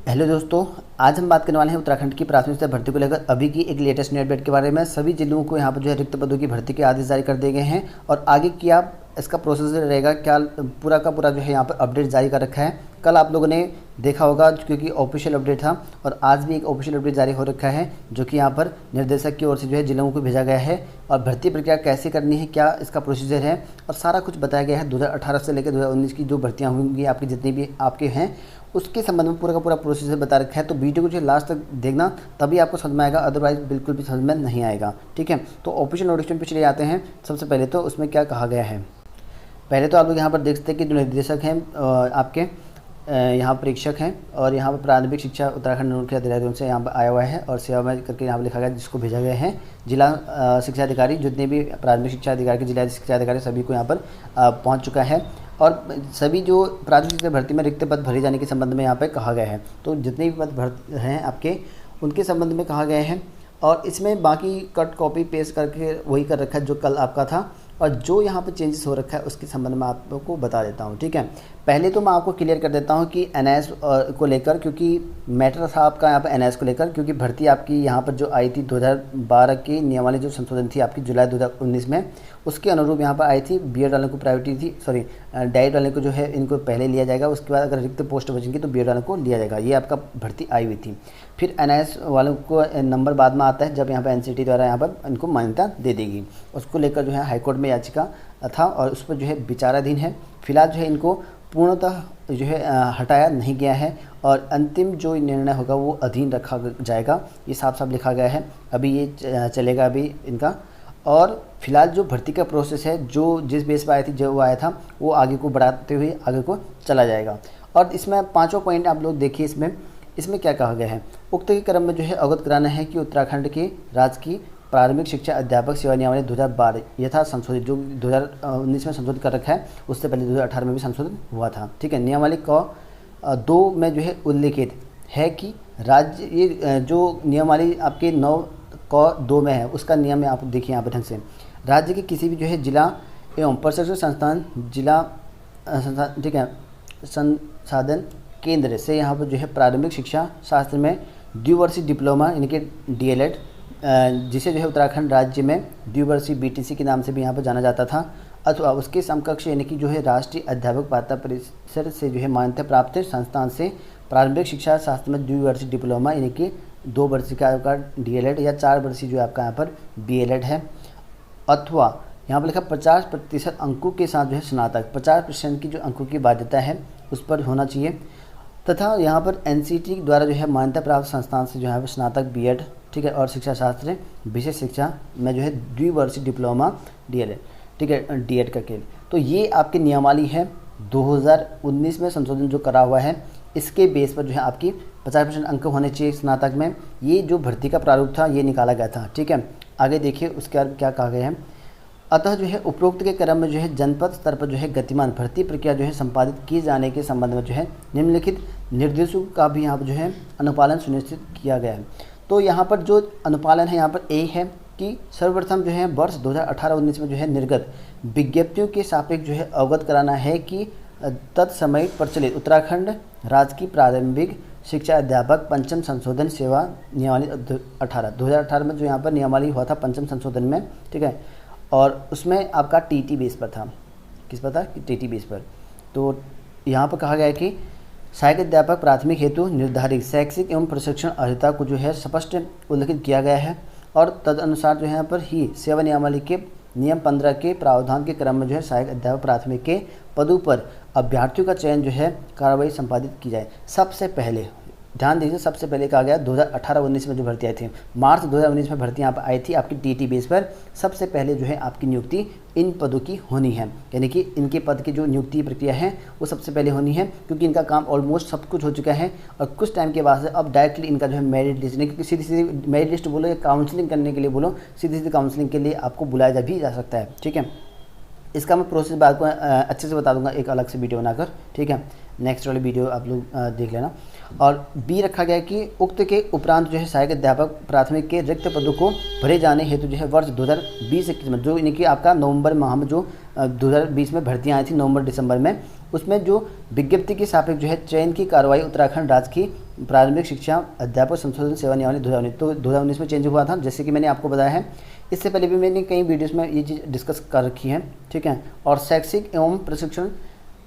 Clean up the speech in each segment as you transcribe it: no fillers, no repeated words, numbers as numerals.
Hello दोस्तों, आज हम बात करने वाले हैं उत्तराखंड की प्राथमिक स्तर भर्ती को लेकर अभी की एक लेटेस्ट न्यू अपडेट के बारे में। सभी जिलों को यहाँ पर जो है रिक्त पदों की भर्ती के आदेश जारी कर दिए गए हैं और आगे क्या इसका प्रोसेस रहेगा, क्या पूरा का पूरा जो है यहाँ पर अपडेट जारी कर रखा है। कल आप लोगों ने देखा होगा क्योंकि ऑफिशियल अपडेट था और आज भी एक ऑफिशियल अपडेट जारी हो रखा है जो कि यहाँ पर निर्देशक की ओर से जो है जिलों को भेजा गया है और भर्ती प्रक्रिया कैसे करनी है, क्या इसका प्रोसीजर है और सारा कुछ बताया गया है। 2018 से लेकर 2019 की जो भर्तियाँ होंगी आपकी जितनी भी आपके हैं उसके संबंध में पूरा का पूरा प्रोसीजर बता रखा है। तो वीडियो को जो लास्ट तक देखना तभी आपको समझ में आएगा, अदरवाइज बिल्कुल भी समझ में नहीं आएगा। ठीक है, तो ऑफिशियल नोटिफिकेशन पे चले जाते हैं। सबसे पहले तो उसमें क्या कहा गया है, पहले तो आप लोग यहाँ पर देख सकते हैं कि जो निर्देशक हैं आपके यहाँ परीक्षक हैं और यहाँ पर प्रारंभिक शिक्षा उत्तराखंड मुख्य अधिकारियों से यहाँ पर आया हुआ है और सेवा में करके यहाँ पर लिखा गया जिसको भेजा गया है। जिला शिक्षा अधिकारी जितने भी प्राथमिक शिक्षा अधिकारी के जिला शिक्षा अधिकारी सभी को यहाँ पर पहुँच चुका है और सभी जो प्राथमिक शिक्षा भर्ती में रिक्त पद भरे जाने के संबंध में यहाँ पर कहा गया है। तो जितने भी पद भर हैं आपके उनके संबंध में कहा गया है और इसमें बाकी कट कॉपी पेस्ट करके वही कर रखा है जो कल आपका था और जो यहाँ पे चेंजेस हो रखा है उसके संबंध में आप लोगों को बता देता हूँ। ठीक है, पहले तो मैं आपको क्लियर कर देता हूँ कि एनआईएस को लेकर, क्योंकि मैटर था आपका यहाँ पर एनआईएस को लेकर, क्योंकि भर्ती आपकी यहाँ पर जो आई थी 2012 की नियमावली जो संशोधन थी आपकी जुलाई 2019 में, उसके अनुरूप यहाँ पर आई थी। बीएड वालों को प्रायोरिटी थी, सॉरी डाइट वाले को जो है इनको पहले लिया जाएगा, उसके बाद अगर रिक्त पोस्ट बचेंगी तो बीएड वालों को लिया जाएगा। ये आपका भर्ती आई हुई थी। फिर एनआईएस वालों को नंबर बाद में आता है जब यहाँ पर एनसीटी द्वारा यहाँ पर इनको मान्यता दे देगी। उसको लेकर जो है हाईकोर्ट में याचिका था और उस पर जो है विचाराधीन है। फिलहाल जो है इनको पूर्णतः जो है हटाया नहीं गया है और अंतिम जो निर्णय होगा वो अधीन रखा जाएगा। ये साफ साफ लिखा गया है। अभी ये चलेगा अभी इनका, और फिलहाल जो भर्ती का प्रोसेस है जो जिस बेस पर आई थी जो वो आया था वो आगे को बढ़ाते हुए आगे को चला जाएगा। और इसमें पाँचों पॉइंट आप लोग देखिए, इसमें क्या कहा गया है। उक्त के क्रम में जो है अवगत कराना है कि उत्तराखंड के राज्य की प्रारंभिक शिक्षा अध्यापक सेवा नियमावली 2012 यथा संशोधित जो 2019 में संशोधित कर रखा है, उससे पहले 2018 में भी संशोधित हुआ था। ठीक है, नियमावली क 2 में जो है उल्लिखित है कि राज्य ये जो नियमावली आपके 9 क 2 में है उसका नियम है, आप देखिए यहाँ पर ढंग से, राज्य के किसी भी जो है जिला एवं प्रशिक्षण संस्थान जिला संस्थान, ठीक है, संसाधन केंद्र से यहाँ पर जो है प्रारंभिक शिक्षा शास्त्र में द्विवर्षीय डिप्लोमा यानी कि डीएलएड, जिसे जो है उत्तराखंड राज्य में द्विवर्षीय बीटीसी के नाम से भी यहाँ पर जाना जाता था, अथवा उसके समकक्ष यानी कि जो है राष्ट्रीय अध्यापक पात्रता परिषद से जो है मान्यता प्राप्त संस्थान से प्रारंभिक शिक्षा शास्त्र में द्विवर्षीय डिप्लोमा यानी कि 2 वर्ष का आपका डीएलएड या 4 वर्षीय जो आपका यहाँ पर बीएलएड है, अथवा यहाँ पर लिखा 50% अंकों के साथ जो है स्नातक, 50% की जो अंकों की बाध्यता है उस पर होना चाहिए, तथा यहाँ पर एनसीटी द्वारा जो है मान्यता प्राप्त संस्थान से जो है स्नातक बीएड, ठीक है, और शिक्षा शास्त्र विशेष शिक्षा में जो है द्विवर्षीय डिप्लोमा डीएलएड, ठीक है, डीएड करके। तो ये आपकी नियमावली है 2019 में संशोधन जो करा हुआ है, इसके बेस पर जो है आपकी 50% अंक होने चाहिए स्नातक में। ये जो भर्ती का प्रारूप था ये निकाला गया था। ठीक है, आगे देखिए उसके बाद क्या कहा गया है। अतः जो है उपरोक्त के क्रम में जो है जनपद स्तर पर जो है गतिमान भर्ती प्रक्रिया जो है संपादित किए जाने के संबंध में जो है निम्नलिखित निर्देशों का भी यहाँ पर जो है अनुपालन सुनिश्चित किया गया है। तो यहाँ पर जो अनुपालन है यहाँ पर ए है कि सर्वप्रथम जो है वर्ष 2018-19 में जो है निर्गत विज्ञप्तियों के सापेक्ष जो है अवगत कराना है कि तत्समय प्रचलित उत्तराखंड राज्य की प्रारंभिक शिक्षा अध्यापक पंचम संशोधन सेवा नियमावली 2018 में जो यहाँ पर नियमावली हुआ था पंचम संशोधन में, ठीक है, और उसमें आपका टीटी बेस पर था। किस पर था कि टीटी बेस पर। तो यहाँ पर कहा गया है कि सहायक अध्यापक प्राथमिक हेतु निर्धारित शैक्षिक एवं प्रशिक्षण अर्हता को जो है स्पष्ट उल्लेखित किया गया है और तदनुसार जो है यहाँ पर ही सेवा नियमावली के नियम 15 के प्रावधान के क्रम में जो है सहायक अध्यापक प्राथमिक के पदों पर अभ्यर्थियों का चयन जो है कार्रवाई संपादित की जाए। सबसे पहले ध्यान दीजिए, सबसे पहले कहा गया 2018-19 में जो भर्ती आई थी, मार्च 2019 में भर्ती यहाँ पर आई थी आपकी टीटी बेस पर। सबसे पहले जो है आपकी नियुक्ति इन पदों की होनी है, यानी कि इनके पद की जो नियुक्ति प्रक्रिया है वो सबसे पहले होनी है, क्योंकि इनका काम ऑलमोस्ट सब कुछ हो चुका है और कुछ टाइम के बाद से अब डायरेक्टली इनका जो है मेरिट लिस्ट, क्योंकि सीधी सीधी मेरिट लिस्ट बोलो या काउंसलिंग करने के लिए बोलो, सीधी सीधी काउंसलिंग के लिए आपको बुलाया भी जा सकता है। ठीक है, इसका मैं प्रोसेस बाद को अच्छे से बता दूंगा एक अलग से वीडियो बनाकर। ठीक है, नेक्स्ट वाली वीडियो आप लोग देख लेना। और बी रखा गया कि उक्त के उपरांत जो है सहायक अध्यापक प्राथमिक के रिक्त पदों को भरे जाने हेतु जो है वर्ष 2020-21 में जो इनकी आपका नवंबर माह में जो 2020 में भर्तियाँ आई थी नवंबर दिसंबर में, उसमें जो विज्ञप्ति के सापेक्ष जो है चयन की कार्रवाई उत्तराखंड राज्य की प्रारंभिक शिक्षा अध्यापक संशोधन सेवा नियमावली 2019, तो 2019 में चेंज हुआ था, जैसे कि मैंने आपको बताया है। इससे पहले भी मैंने कई वीडियोस में ये चीज़ डिस्कस कर रखी है, ठीक है। और शैक्षिक एवं प्रशिक्षण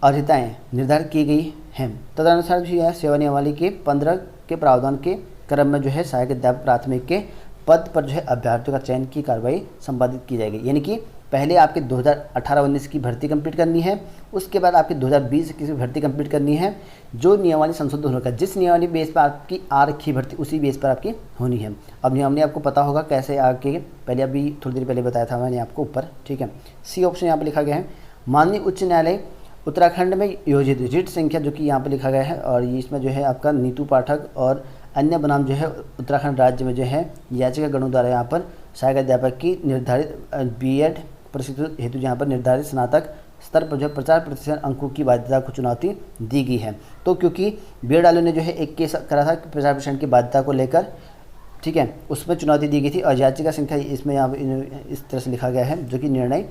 अर्हताएँ निर्धारित की गई हैं। तदनुसार जो है सेवा नियमावली के 15 के प्रावधान के क्रम में जो है सहायक अध्यापक प्राथमिक के पद पर जो है अभ्यर्थियों का चयन की कार्रवाई संपादित की जाएगी। यानी कि पहले आपके 2018-19 की भर्ती कंप्लीट करनी है, उसके बाद आपकी 2020 की भर्ती कंप्लीट करनी है। जो नियमावली संशोधन होगा, जिस नियमावली बेस पर आपकी आ रखी भर्ती उसी बेस पर आपकी होनी है। अब नियमावली आपको पता होगा कैसे आके, पहले अभी थोड़ी देर पहले बताया था मैंने आपको ऊपर, ठीक है। सी ऑप्शन यहाँ पर लिखा गया है, माननीय उच्च न्यायालय उत्तराखंड में योजित रिट संख्या, जो कि यहाँ पर लिखा गया है, और ये इसमें जो है आपका नीतू पाठक और अन्य बनाम जो है उत्तराखंड राज्य में जो है याचिका गणों द्वारा यहाँ पर सहायक अध्यापक की निर्धारित बीएड प्रशिक्षण हेतु जहाँ पर निर्धारित स्नातक स्तर पर जो 50% अंकों की बाध्यता को चुनौती दी गई है। तो क्योंकि बीएड वालों ने जो है एक केस करा था 50% की बाध्यता को लेकर, ठीक है, उसमें चुनौती दी गई थी, और याचिका संख्या इसमें यहाँ इस तरह से लिखा गया है, जो कि निर्णय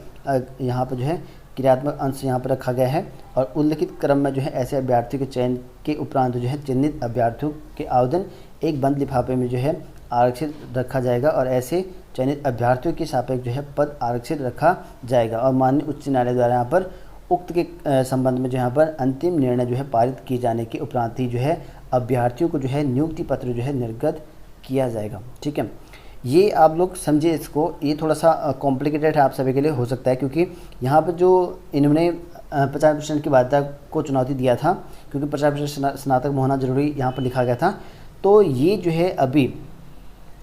यहाँ पर जो है क्रियात्मक अंश यहाँ पर रखा गया है। और उल्लिखित क्रम में जो है ऐसे अभ्यर्थियों के चयन के उपरांत जो है चिन्हित अभ्यर्थियों के आवेदन एक बंद लिफाफे में जो है आरक्षित रखा जाएगा, और ऐसे चयनित अभ्यर्थियों के सापेक्ष जो है पद आरक्षित रखा जाएगा। और माननीय उच्च न्यायालय द्वारा यहाँ पर उक्त के संबंध में जो यहाँ पर अंतिम निर्णय जो है पारित किए जाने के उपरांत ही जो है अभ्यर्थियों को जो है नियुक्ति पत्र जो है निर्गत किया जाएगा, ठीक है। ये आप लोग समझिए इसको, ये थोड़ा सा कॉम्प्लिकेटेड है आप सभी के लिए हो सकता है, क्योंकि यहाँ पर जो इन्होंने 50% की बाध्यता को चुनौती दिया था, क्योंकि 50% स्नातक में होना जरूरी यहाँ पर लिखा गया था। तो ये जो है अभी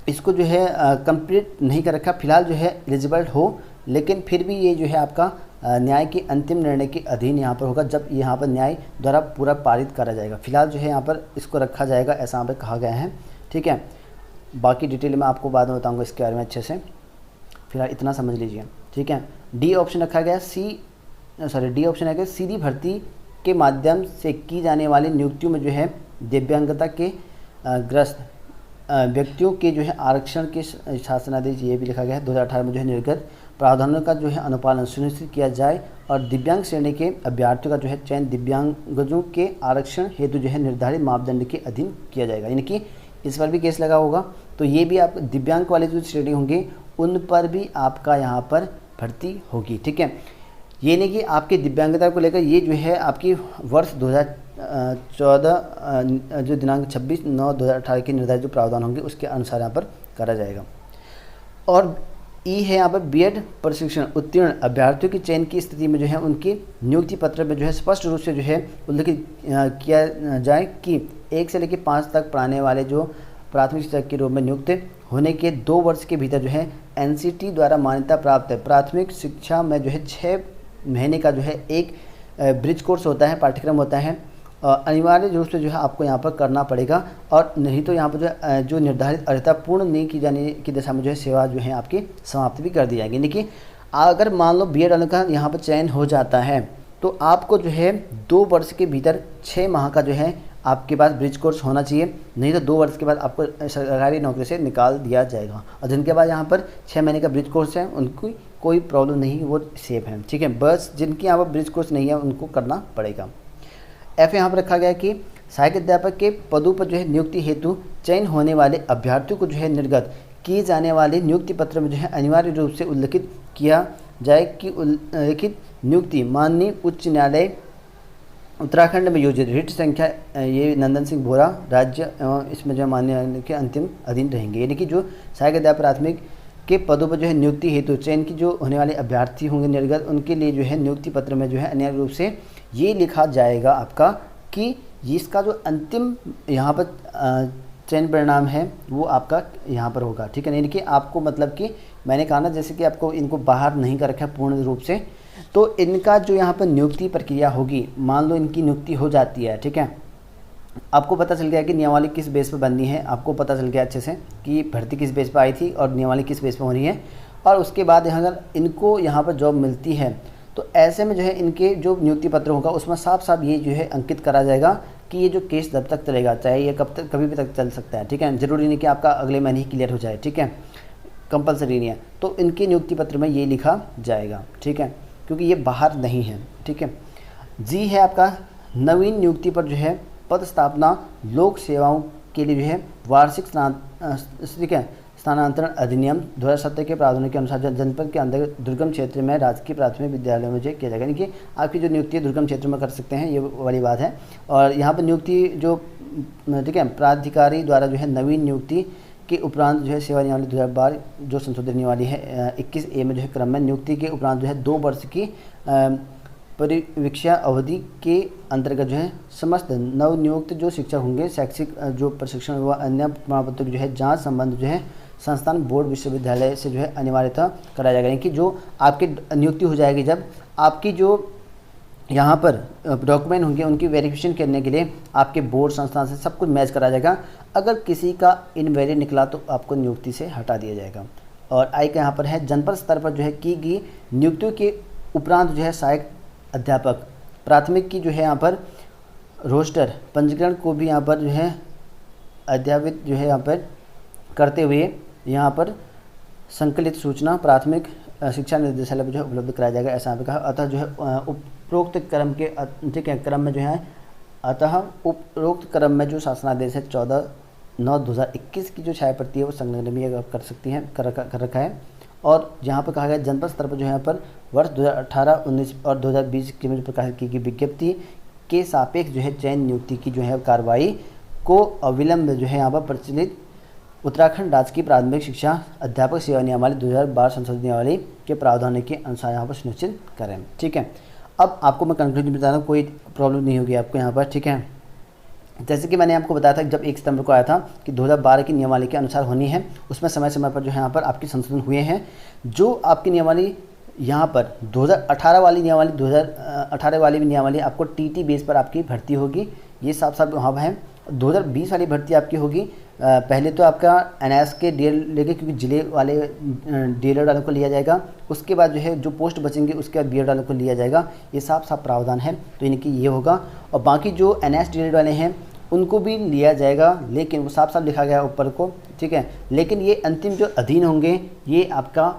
इसको जो है कंप्लीट नहीं कर रखा, फिलहाल जो है एलिजिबल हो, लेकिन फिर भी ये जो है आपका न्याय के अंतिम निर्णय के अधीन यहाँ पर होगा, जब यहाँ पर न्याय द्वारा पूरा पारित करा जाएगा। फिलहाल जो है यहाँ पर इसको रखा जाएगा, ऐसा यहाँ पर कहा गया है, ठीक है। बाकी डिटेल में आपको बाद में बताऊँगा इसके बारे में अच्छे से, फिलहाल इतना समझ लीजिए, ठीक है। डी ऑप्शन रखा गया, डी ऑप्शन है कि सीधी भर्ती के माध्यम से की जाने वाली नियुक्तियों में जो है दिव्यांगता के ग्रस्त व्यक्तियों के जो है आरक्षण के शासनादेश ये भी लिखा गया है 2018 में जो है निर्गत प्रावधानों का जो है अनुपालन सुनिश्चित किया जाए, और दिव्यांग श्रेणी के अभ्यर्थियों का जो है चयन दिव्यांगजों के आरक्षण हेतु जो है निर्धारित मापदंड के अधीन किया जाएगा। यानी कि इस पर भी केस लगा होगा, तो ये भी आप दिव्यांग वाले जो श्रेणी होंगे उन पर भी आपका यहाँ पर भर्ती होगी, ठीक है। ये नहीं कि आपकी दिव्यांगता को लेकर ये जो है आपकी वर्ष 2014 जो दिनांक 26/9/2018 के निर्धारित जो प्रावधान होंगे उसके अनुसार यहाँ पर करा जाएगा। और ई है यहाँ पर बीएड प्रशिक्षण उत्तीर्ण अभ्यर्थियों की चयन की स्थिति में जो है उनकी नियुक्ति पत्र में जो है स्पष्ट रूप से जो है उल्लेखित किया जाए कि 1 से लेकर 5 तक पढ़ाने वाले जो प्राथमिक शिक्षक के रूप में नियुक्त होने के 2 वर्ष के भीतर जो है एनसीटी द्वारा मान्यता प्राप्त है प्राथमिक शिक्षा में जो है 6 महीने का जो है एक ब्रिज कोर्स होता है, पाठ्यक्रम होता है, अनिवार्य रूप से जो है आपको यहाँ पर करना पड़ेगा, और नहीं तो यहाँ पर जो निर्धारित अर्हता पूर्ण नहीं की जाने की दशा में जो है सेवा जो है आपकी समाप्त भी कर दी जाएगी। यानी कि अगर मान लो बीएड वालों का यहाँ पर चयन हो जाता है तो आपको जो है 2 वर्ष के भीतर 6 माह का जो है आपके पास ब्रिज कोर्स होना चाहिए, नहीं तो 2 वर्ष के बाद आपको सरकारी नौकरी से निकाल दिया जाएगा। और जिनके पास यहाँ पर 6 महीने का ब्रिज कोर्स है उनकी कोई प्रॉब्लम नहीं, वो सेफ है, ठीक है। बस जिनकी यहाँ पर ब्रिज कोर्स नहीं है उनको करना पड़ेगा। एफ यहाँ पर रखा गया कि सहायक अध्यापक के पदों पर जो है नियुक्ति हेतु चयन होने वाले अभ्यर्थियों को जो है निर्गत किए जाने वाले नियुक्ति पत्र में जो है अनिवार्य रूप से उल्लिखित किया जाए कि उल्लिखित नियुक्ति माननीय उच्च न्यायालय उत्तराखंड में योजित रिट संख्या ये नंदन सिंह बोरा राज्य एवं इसमें जो मान्य न्यायालय के अंतिम अधीन रहेंगे। यानी कि जो सहायक अध्यापक प्राथमिक के पदों पर जो है नियुक्ति हेतु चयन की जो होने वाले अभ्यर्थी होंगे निर्गत, उनके लिए जो है नियुक्ति पत्र में जो है अनिवार्य रूप से ये लिखा जाएगा आपका कि इसका जो अंतिम यहाँ पर चयन परिणाम है वो आपका यहाँ पर होगा, ठीक है। यानी कि आपको मतलब कि मैंने कहा ना जैसे कि आपको इनको बाहर नहीं कर रखा पूर्ण रूप से, तो इनका जो यहाँ पर नियुक्ति प्रक्रिया होगी, मान लो इनकी नियुक्ति हो जाती है, ठीक है, आपको पता चल गया कि नियमावली किस बेस पर बननी है, आपको पता चल गया अच्छे से कि भर्ती किस बेस पर आई थी और नियमावली किस बेस पर होनी है, और उसके बाद अगर इनको यहाँ पर जॉब मिलती है तो ऐसे में जो है इनके जो नियुक्ति पत्र होगा उसमें साफ साफ ये जो है अंकित करा जाएगा कि ये जो केस जब तक चलेगा, चाहे ये कब तक कभी भी तक चल सकता है, ठीक है। जरूरी नहीं कि आपका अगले महीने ही क्लियर हो जाए, ठीक है, कंपलसरी नहीं है। तो इनके नियुक्ति पत्र में ये लिखा जाएगा, ठीक है, क्योंकि ये बाहर नहीं है, ठीक है। जी है आपका नवीन नियुक्ति पर जो है पद स्थापना लोक सेवाओं के लिए जो है वार्षिक स्थानांतरण अधिनियम 2017 के प्रावधानों के अनुसार जनपद के अंदर दुर्गम क्षेत्र में राजकीय प्राथमिक विद्यालयों में जो किया जाएगा, यानी कि आपकी जो नियुक्ति दुर्गम क्षेत्र में कर सकते हैं, ये वाली बात है। और यहाँ पर नियुक्ति जो ठीक है प्राधिकारी द्वारा जो है नवीन नियुक्ति के उपरांत जो है सेवा नियमावली 2012 जो संशोधित नियमावली है 21A में जो है क्रम में नियुक्ति के उपरांत जो है 2 वर्ष की परिवीक्षा अवधि के अंतर्गत जो है समस्त नवनियुक्त जो शिक्षक होंगे शैक्षिक जो प्रशिक्षण व अन्य प्रमाण पत्र जो है जांच संबंध जो है संस्थान बोर्ड विश्वविद्यालय से जो है अनिवार्यतः कराया जाएगा, यानी कि जो आपकी नियुक्ति हो जाएगी जब आपकी जो यहाँ पर डॉक्यूमेंट होंगे उनकी वेरिफिकेशन करने के लिए आपके बोर्ड संस्थान से सब कुछ मैच करा जाएगा। अगर किसी का इनवैलिड निकला तो आपको नियुक्ति से हटा दिया जाएगा। और आई का यहाँ पर है जनपद स्तर पर जो है की गई नियुक्तियों के उपरांत जो है सहायक अध्यापक प्राथमिक की जो है यहाँ पर रोस्टर पंजीकरण को भी यहाँ पर जो है अद्यतन जो है यहाँ पर करते हुए यहाँ पर संकलित सूचना प्राथमिक शिक्षा निर्देशालय पर जो है उपलब्ध कराया जाएगा, ऐसा यहाँ पे कहा। अतः जो है उपरोक्त क्रम के ठीक है क्रम में जो है अतः उपरोक्त क्रम में जो शासनादेश है 14/9/2021 की जो छाया प्रति है वो संलग्न भी कर सकती है कर रखा है। और यहाँ पर कहा गया जनपद स्तर पर जो है यहाँ पर वर्ष 2018, 19 और 2020 के में प्रकाशित की गई विज्ञप्ति के सापेक्ष जो है चयन नियुक्ति की जो है कार्रवाई को अविलंब जो है यहाँ पर प्रचलित उत्तराखंड राजकीय प्राथमिक शिक्षा अध्यापक सेवा नियमावली 2012 संशोधित नियमावली के प्रावधानों के अनुसार यहाँ पर सुनिश्चित करें। ठीक है, अब आपको मैं कंक्लूजन बता रहा हूँ, कोई प्रॉब्लम नहीं होगी आपको यहाँ पर। ठीक है, जैसे कि मैंने आपको बताया था जब 1 सितंबर को आया था कि 2012 की नियमावली के अनुसार होनी है, उसमें समय समय पर जो है यहाँ पर आपकी संशोधन हुए हैं। जो आपकी नियमावली यहाँ पर 2018 वाली नियमावली 2018 वाली नियमावली आपको टीटी बेस पर आपकी भर्ती होगी, ये साफ साफ वहाँ है। 2020 वाली भर्ती आपकी होगी पहले तो आपका एनएस के डीएल लेके, क्योंकि जिले वाले डीएलएड वालों को लिया जाएगा, उसके बाद जो है जो पोस्ट बचेंगे उसके बाद बीएड वालों को लिया जाएगा, ये साफ साफ प्रावधान है। तो इनकी ये होगा। और बाकी जो एनएस डीएलएड वाले हैं उनको भी लिया जाएगा, लेकिन वो साफ साफ लिखा गया है ऊपर को। ठीक है, लेकिन ये अंतिम जो अधीन होंगे ये आपका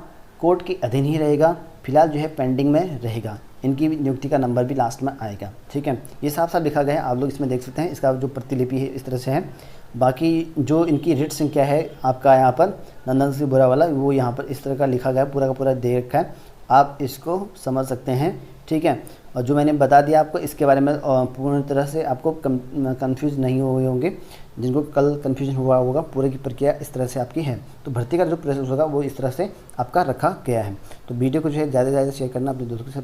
कोर्ट के अधीन ही रहेगा, फिलहाल जो है पेंडिंग में रहेगा, इनकी नियुक्ति का नंबर भी लास्ट में आएगा। ठीक है, ये साफ साफ लिखा गया है, आप लोग इसमें देख सकते हैं, इसका जो प्रतिलिपि है इस तरह से है। बाकी जो इनकी ऋट संख्या है आपका यहाँ पर नंदन सिंह बुरा वाला, वो यहाँ पर इस तरह का लिखा गया है, पूरा का पूरा दे रखा है, आप इसको समझ सकते हैं। ठीक है, और जो मैंने बता दिया आपको इसके बारे में पूर्ण तरह से आपको कंफ्यूज नहीं हुए होंगे, जिनको कल कंफ्यूजन हुआ होगा, पूरी की प्रक्रिया इस तरह से आपकी है। तो भर्ती का जो प्रोसेस होगा वो इस तरह से आपका रखा गया है। तो वीडियो को जो है ज़्यादा से ज़्यादा शेयर करना, अपने दोस्तों के साथ